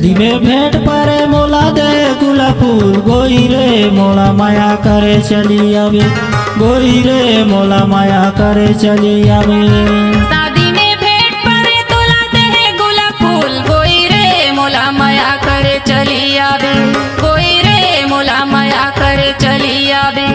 शादी में भेंट पारे मोला दे गुला फूल गोई रे मोला माया करे चली आवे गोई रे मोला माया करे चली आवे। शादी में भेंट परे तोला दे गुलाब फूल गोई रे मोला माया करे चली आवे गोई रे मोला माया करे चली आवे।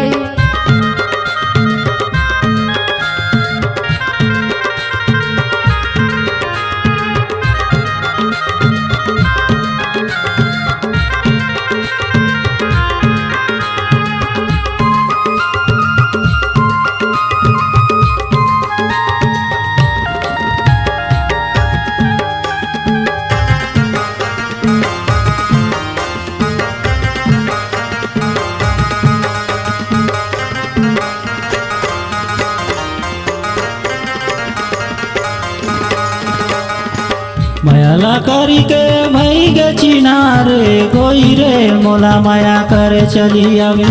मायाला करी के भई गे चिनारे गोई रे मोला माया करे चली आवे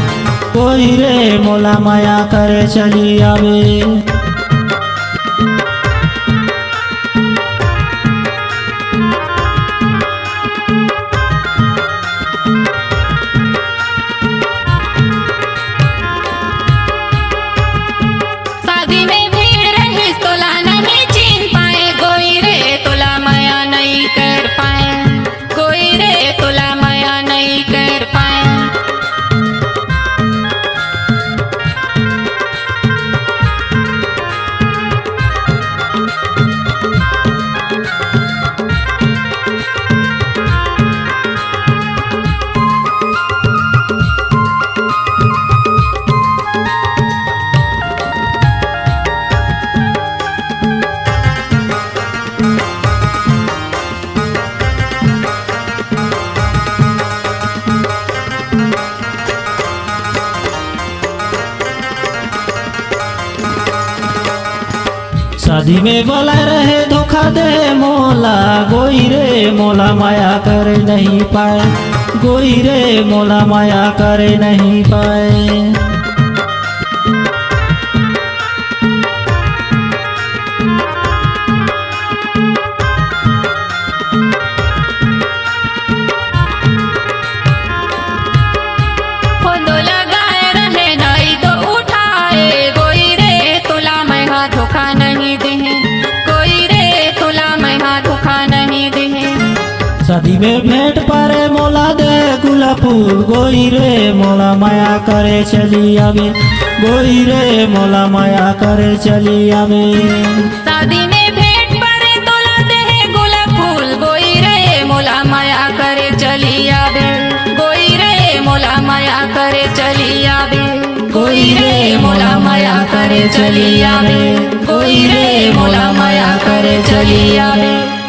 गोई रे मोला माया करे चली आवे। शादी में भीड़ रही तोला नहीं चिन पाए गोई रे तोला माया नहीं कर पाए गोई रे तोला माया नहीं कर पाए। शादी में बोला रहे धोखा दे मोला गोई रे मोला माया करे नहीं पाए गोई रे मोला माया करे नहीं पाए। फोन लगाए रहे नहीं तो उठाए गोई रे तोला मैं हाथ धोखा नहीं दे गोई रे तोला मैं हाथ धोखा नहीं दे। शादी में भेंट पारे मोला दे गुला फूल गोई रे मोला माया करे चली आवे गोई रे मोला माया करे चली आवे। शादी में भेंट परे तोला दे गुलाब फूल गोई रे मोला माया करे चली आवे गोई रे मोला माया करे चली आवे गोई रे मोला माया करे चली आवे गोई रे मोला माया करे चली आवे।